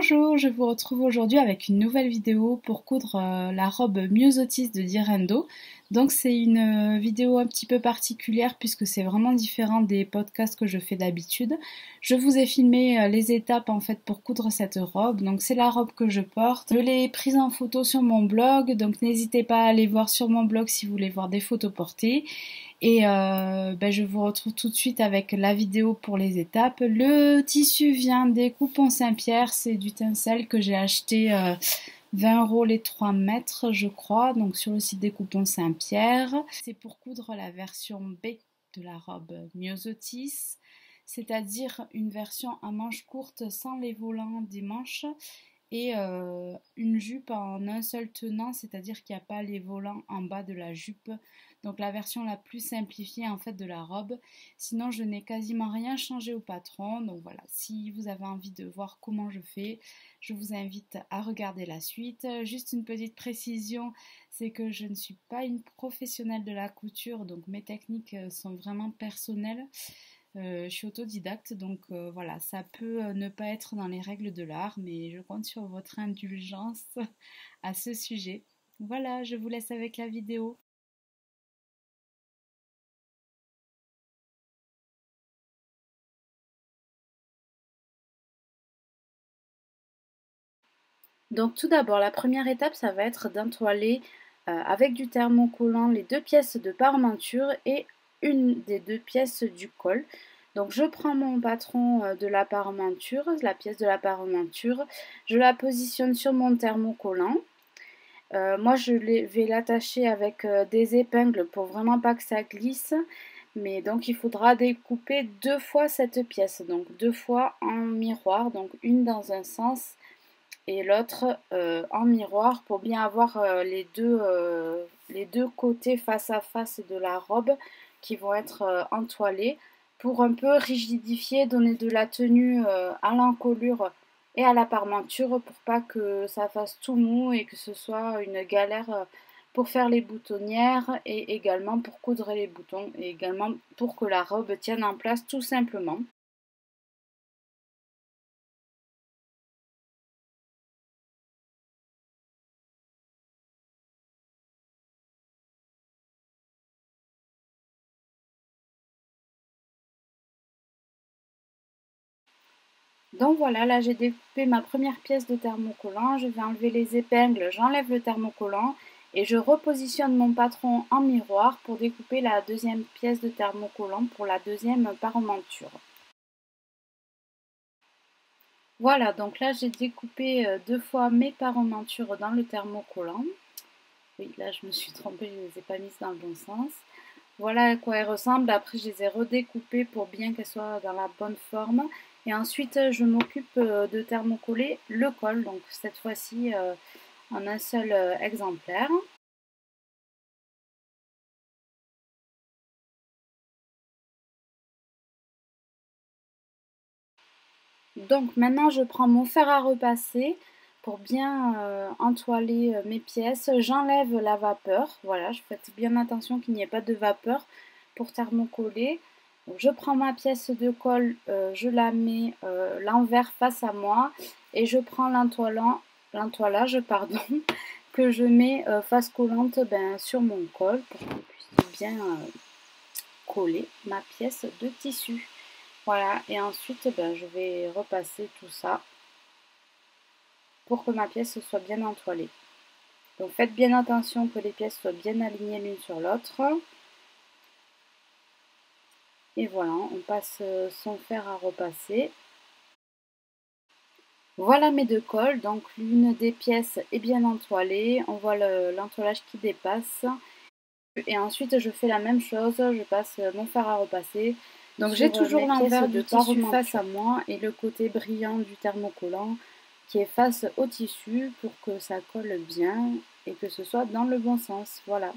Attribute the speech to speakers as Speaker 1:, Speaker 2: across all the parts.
Speaker 1: Bonjour, je vous retrouve aujourd'hui avec une nouvelle vidéo pour coudre la robe Myosotis de Direndo. Donc c'est une vidéo un petit peu particulière puisque c'est vraiment différent des podcasts que je fais d'habitude. Je vous ai filmé les étapes en fait pour coudre cette robe. Donc c'est la robe que je porte. Je l'ai prise en photo sur mon blog, donc n'hésitez pas à aller voir sur mon blog si vous voulez voir des photos portées. Et je vous retrouve tout de suite avec la vidéo pour les étapes. Le tissu vient des Coupons Saint-Pierre, c'est du tencel que j'ai acheté 20 € les 3 mètres je crois, donc sur le site des Coupons Saint-Pierre. C'est pour coudre la version B de la robe Myosotis, c'est-à-dire une version à manches courtes sans les volants des manches et une jupe en un seul tenant, c'est-à-dire qu'il n'y a pas les volants en bas de la jupe. Donc la version la plus simplifiée en fait de la robe. Sinon je n'ai quasiment rien changé au patron. Donc voilà, si vous avez envie de voir comment je fais, je vous invite à regarder la suite. Juste une petite précision, c'est que je ne suis pas une professionnelle de la couture, donc mes techniques sont vraiment personnelles. Je suis autodidacte, donc voilà, ça peut ne pas être dans les règles de l'art, mais je compte sur votre indulgence à ce sujet. Voilà, je vous laisse avec la vidéo. Donc tout d'abord, la première étape, ça va être d'entoiler avec du thermocollant les deux pièces de parementure et une des deux pièces du col. Donc je prends mon patron de la parementure, la pièce de la parementure, je la positionne sur mon thermocollant. Moi je vais l'attacher avec des épingles pour vraiment pas que ça glisse. Mais donc il faudra découper deux fois cette pièce, donc deux fois en miroir, donc une dans un sens et l'autre en miroir pour bien avoir les deux côtés face à face de la robe qui vont être entoilés pour un peu rigidifier, donner de la tenue à l'encolure et à la parmenture pour pas que ça fasse tout mou et que ce soit une galère pour faire les boutonnières et également pour coudre les boutons et également pour que la robe tienne en place tout simplement. Donc voilà, là j'ai découpé ma première pièce de thermocollant, je vais enlever les épingles, j'enlève le thermocollant et je repositionne mon patron en miroir pour découper la deuxième pièce de thermocollant pour la deuxième parementure. Voilà, donc là j'ai découpé deux fois mes parementures dans le thermocollant. Oui, là je me suis trompée, je ne les ai pas mises dans le bon sens. Voilà à quoi elles ressemblent. Après, je les ai redécoupées pour bien qu'elles soient dans la bonne forme. Et ensuite, je m'occupe de thermocoller le col. Donc, cette fois-ci, en un seul exemplaire. Donc, maintenant, je prends mon fer à repasser pour bien entoiler mes pièces. J'enlève la vapeur. Voilà, je fais bien attention qu'il n'y ait pas de vapeur pour thermocoller. Donc, je prends ma pièce de colle, je la mets l'envers face à moi et je prends l'entoilage pardon, que je mets face collante sur mon col pour qu'on puisse bien coller ma pièce de tissu. Voilà, et ensuite je vais repasser tout ça pour que ma pièce soit bien entoilée. Donc faites bien attention que les pièces soient bien alignées l'une sur l'autre. Et voilà, on passe son fer à repasser. Voilà mes deux cols, donc l'une des pièces est bien entoilée, on voit l'entoilage qui dépasse. Et ensuite je fais la même chose, je passe mon fer à repasser. Donc j'ai toujours l'envers du tissu face à moi et le côté brillant du thermocollant qui est face au tissu pour que ça colle bien et que ce soit dans le bon sens. Voilà.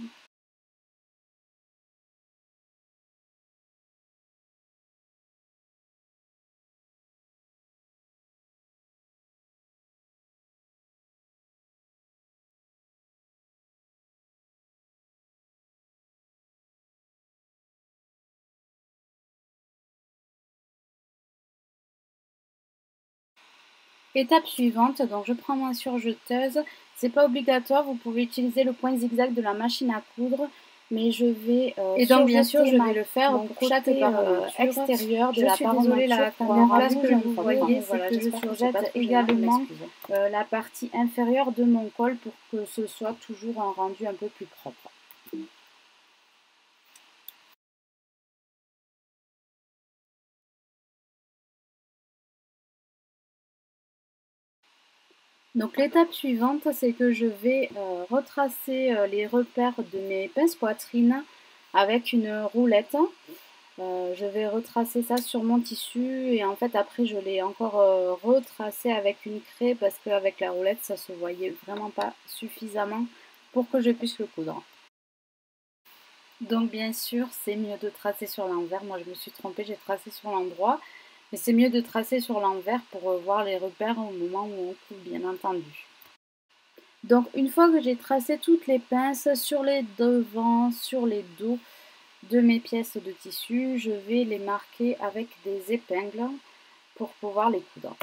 Speaker 1: Étape suivante, donc je prends ma surjeteuse. C'est pas obligatoire, vous pouvez utiliser le point zigzag de la machine à coudre, mais je vais
Speaker 2: et donc bien sûr je vais le faire pour chaque parementure
Speaker 1: extérieur de la
Speaker 2: suis désolée, la caméra bouge,
Speaker 1: que vous
Speaker 2: fois,
Speaker 1: voyez, c'est
Speaker 2: voilà,
Speaker 1: que je
Speaker 2: j'espère c'est
Speaker 1: surjette
Speaker 2: pas trop gênant,
Speaker 1: également
Speaker 2: m'excuse.
Speaker 1: la partie inférieure de mon col pour que ce soit toujours un rendu un peu plus propre. Donc l'étape suivante, c'est que je vais retracer les repères de mes pinces poitrine avec une roulette. Je vais retracer ça sur mon tissu et en fait après je l'ai encore retracé avec une craie parce qu'avec la roulette ça se voyait vraiment pas suffisamment pour que je puisse le coudre. Donc bien sûr c'est mieux de tracer sur l'envers, moi je me suis trompée, j'ai tracé sur l'endroit, mais c'est mieux de tracer sur l'envers pour voir les repères au moment où on coupe bien entendu. Donc une fois que j'ai tracé toutes les pinces sur les devants, sur les dos de mes pièces de tissu, je vais les marquer avec des épingles pour pouvoir les coudre.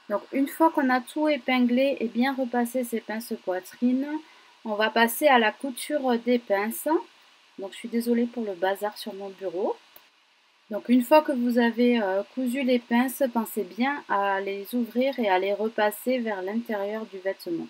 Speaker 1: Donc une fois qu'on a tout épinglé et bien repassé ces pinces poitrine, on va passer à la couture des pinces. Donc je suis désolée pour le bazar sur mon bureau. Donc une fois que vous avez cousu les pinces, pensez bien à les ouvrir et à les repasser vers l'intérieur du vêtement.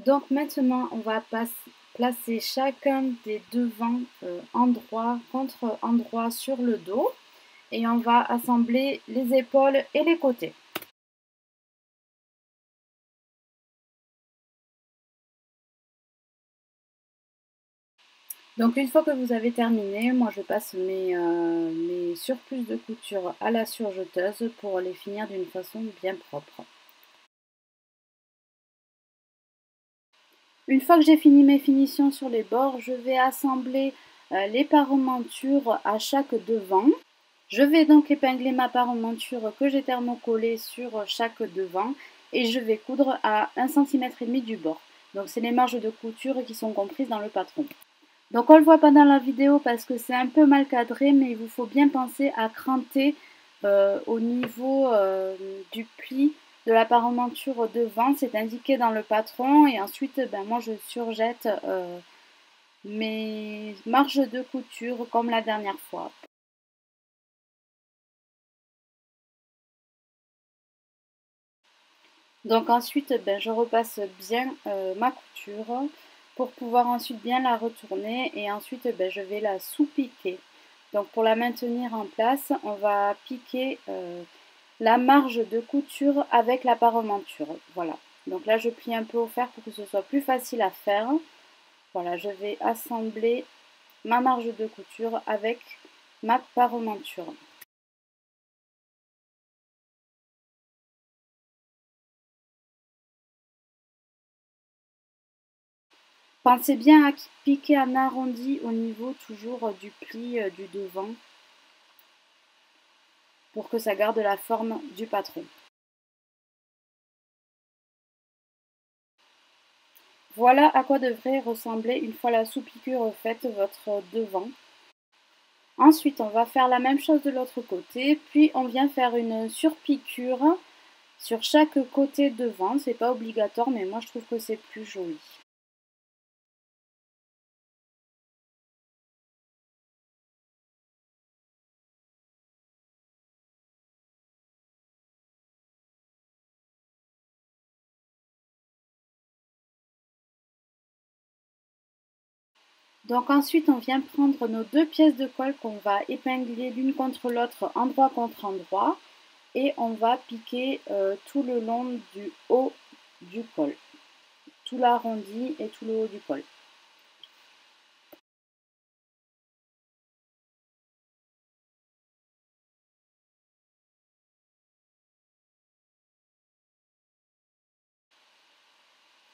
Speaker 1: Donc maintenant, on va placer chacun des devants endroit contre endroit sur le dos et on va assembler les épaules et les côtés. Donc une fois que vous avez terminé, moi je passe mes surplus de couture à la surjeteuse pour les finir d'une façon bien propre. Une fois que j'ai fini mes finitions sur les bords, je vais assembler les parementures à chaque devant. Je vais donc épingler ma parementure que j'ai thermocollée sur chaque devant et je vais coudre à 1,5 cm du bord. Donc c'est les marges de couture qui sont comprises dans le patron. Donc on ne le voit pas dans la vidéo parce que c'est un peu mal cadré, mais il vous faut bien penser à cranter au niveau du pli de la parementure devant, c'est indiqué dans le patron et ensuite moi je surjette mes marges de couture comme la dernière fois. Donc ensuite je repasse bien ma couture pour pouvoir ensuite bien la retourner et ensuite je vais la sous-piquer. Donc pour la maintenir en place, on va piquer la marge de couture avec la parementure. Voilà. Donc là, je plie un peu au fer pour que ce soit plus facile à faire. Voilà, je vais assembler ma marge de couture avec ma parementure. Pensez bien à piquer en arrondi au niveau toujours du pli du devant pour que ça garde la forme du patron. Voilà à quoi devrait ressembler une fois la sous-piqûre faite votre devant. Ensuite, on va faire la même chose de l'autre côté, puis on vient faire une surpiqûre sur chaque côté devant. C'est pas obligatoire, mais moi je trouve que c'est plus joli. Donc ensuite, on vient prendre nos deux pièces de colle qu'on va épingler l'une contre l'autre, endroit contre endroit, et on va piquer tout le long du haut du col, tout l'arrondi et tout le haut du col.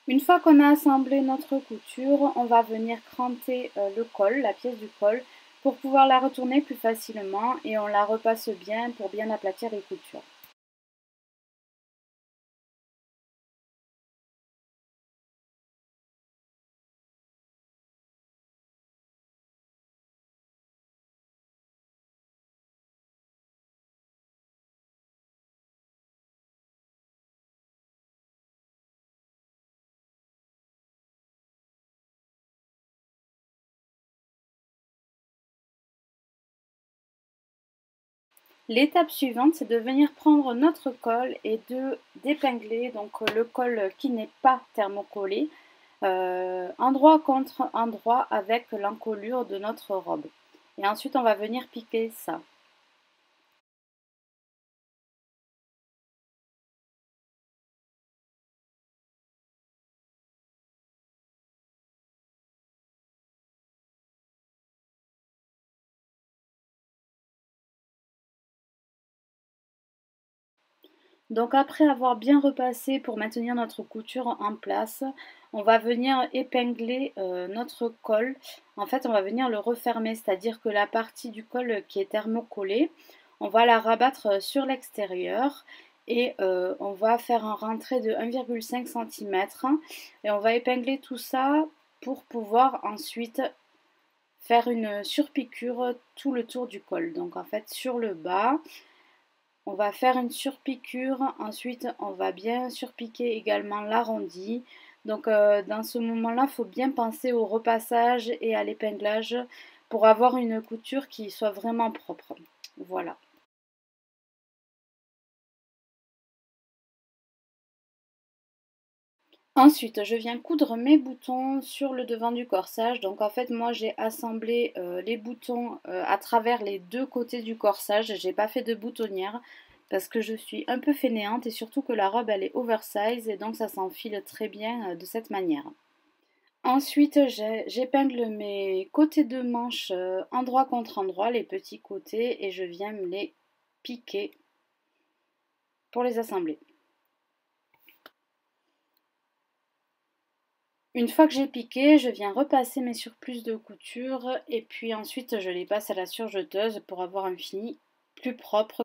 Speaker 1: Une fois qu'on a assemblé notre couture, on va venir cranter le col, la pièce du col, pour pouvoir la retourner plus facilement et on la repasse bien pour bien aplatir les coutures. L'étape suivante, c'est de venir prendre notre col et d'épingler donc le col qui n'est pas thermocollé, endroit contre endroit avec l'encolure de notre robe. Et ensuite, on va venir piquer ça. Donc après avoir bien repassé pour maintenir notre couture en place, on va venir épingler notre col. En fait, on va venir le refermer, c'est-à-dire que la partie du col qui est thermocollée, on va la rabattre sur l'extérieur et on va faire un rentré de 1,5 cm et on va épingler tout ça pour pouvoir ensuite faire une surpiqûre tout le tour du col. Donc en fait sur le bas, on va faire une surpiqûre, ensuite on va bien surpiquer également l'arrondi. Donc dans ce moment-là, il faut bien penser au repassage et à l'épinglage pour avoir une couture qui soit vraiment propre. Voilà. Ensuite, je viens coudre mes boutons sur le devant du corsage. Donc en fait, moi j'ai assemblé les boutons à travers les deux côtés du corsage. J'ai pas fait de boutonnière parce que je suis un peu fainéante et surtout que la robe elle est oversize et donc ça s'enfile très bien de cette manière. Ensuite, j'épingle mes côtés de manche endroit contre endroit, les petits côtés, et je viens me les piquer pour les assembler. Une fois que j'ai piqué, je viens repasser mes surplus de couture et puis ensuite je les passe à la surjeteuse pour avoir un fini plus propre.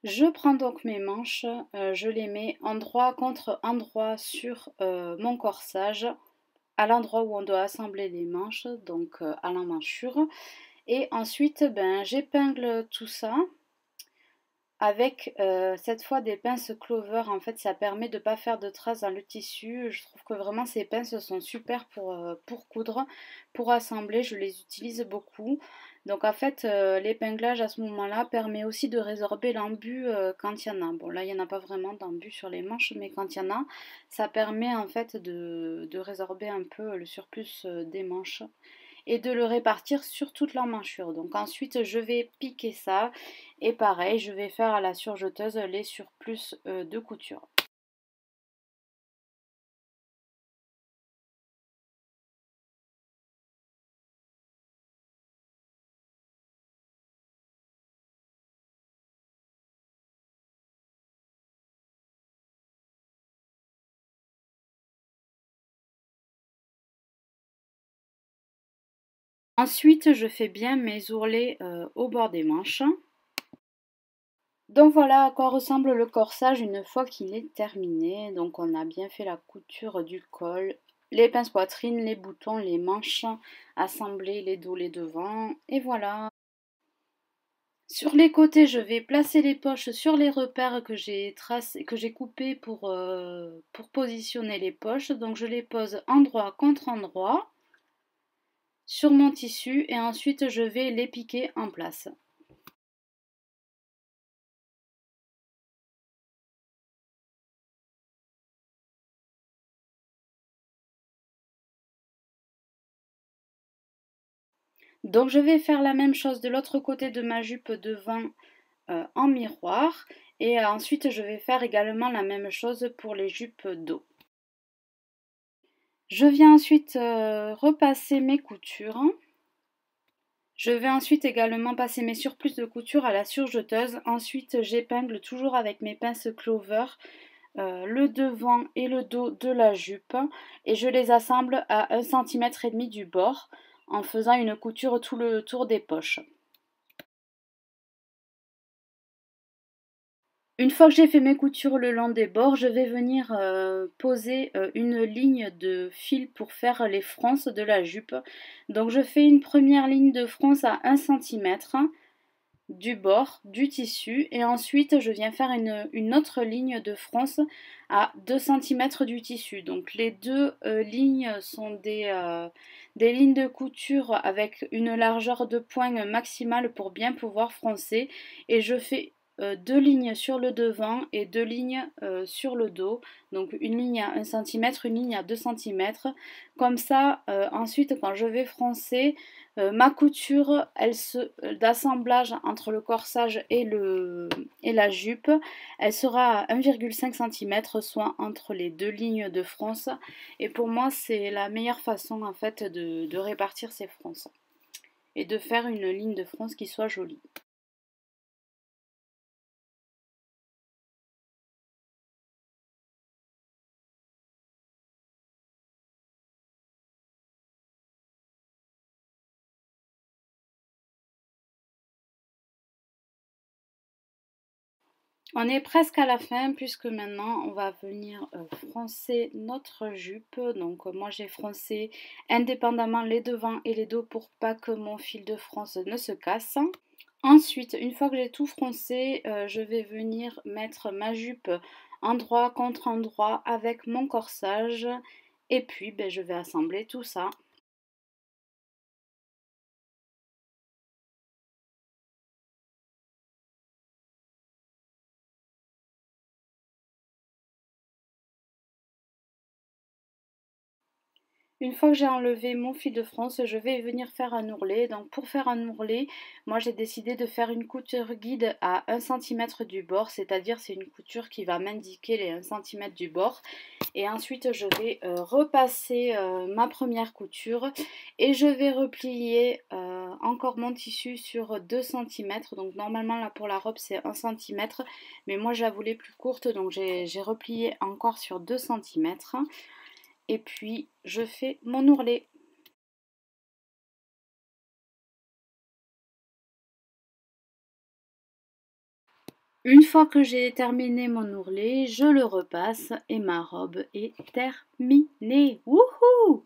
Speaker 1: Je prends donc mes manches, je les mets endroit contre endroit sur mon corsage, à l'endroit où on doit assembler les manches, donc à l'emmanchure. Et ensuite, j'épingle tout ça avec cette fois des pinces Clover. En fait, ça permet de ne pas faire de traces dans le tissu. Je trouve que vraiment ces pinces sont super pour coudre, pour assembler. Je les utilise beaucoup. Donc en fait, l'épinglage à ce moment-là permet aussi de résorber l'embu quand il y en a. Bon, là, il n'y en a pas vraiment d'embu sur les manches, mais quand il y en a, ça permet en fait de résorber un peu le surplus des manches et de le répartir sur toute l'emmanchure. Donc ensuite je vais piquer ça et pareil je vais faire à la surjeteuse les surplus de couture. Ensuite je fais bien mes ourlets au bord des manches. Donc voilà à quoi ressemble le corsage une fois qu'il est terminé. Donc on a bien fait la couture du col, les pinces poitrine, les boutons, les manches, assemblés les dos, les devants et voilà. Sur les côtés, je vais placer les poches sur les repères que j'ai tracés, que j'ai coupés pour positionner les poches. Donc je les pose endroit contre endroit sur mon tissu et ensuite je vais les piquer en place. Donc je vais faire la même chose de l'autre côté de ma jupe devant en miroir et ensuite je vais faire également la même chose pour les jupes dos. Je viens ensuite repasser mes coutures. Je vais ensuite également passer mes surplus de couture à la surjeteuse. Ensuite j'épingle toujours avec mes pinces clover le devant et le dos de la jupe et je les assemble à 1,5 cm du bord en faisant une couture tout le tour des poches. Une fois que j'ai fait mes coutures le long des bords, je vais venir poser une ligne de fil pour faire les fronces de la jupe. Donc je fais une première ligne de fronce à 1 cm du bord du tissu et ensuite je viens faire une autre ligne de fronce à 2 cm du tissu. Donc les deux lignes sont des lignes de couture avec une largeur de pointe maximale pour bien pouvoir froncer et je fais deux lignes sur le devant et deux lignes sur le dos, donc une ligne à 1 cm, une ligne à 2 cm. Comme ça, ensuite quand je vais froncer, ma couture d'assemblage entre le corsage et la jupe, elle sera à 1,5 cm, soit entre les deux lignes de fronce. Et pour moi, c'est la meilleure façon en fait de répartir ces fronces et de faire une ligne de fronce qui soit jolie. On est presque à la fin puisque maintenant on va venir froncer notre jupe. Donc moi j'ai froncé indépendamment les devants et les dos pour pas que mon fil de fronce ne se casse. Ensuite, une fois que j'ai tout froncé, je vais venir mettre ma jupe endroit contre endroit avec mon corsage et puis je vais assembler tout ça. Une fois que j'ai enlevé mon fil de fronce, je vais venir faire un ourlet. Donc pour faire un ourlet, moi j'ai décidé de faire une couture guide à 1 cm du bord, c'est-à-dire c'est une couture qui va m'indiquer les 1 cm du bord. Et ensuite je vais repasser ma première couture et je vais replier encore mon tissu sur 2 cm. Donc normalement là pour la robe c'est 1 cm, mais moi je la voulais plus courte donc j'ai replié encore sur 2 cm. Et puis je fais mon ourlet. Une fois que j'ai terminé mon ourlet, je le repasse et ma robe est terminée. Wouhou!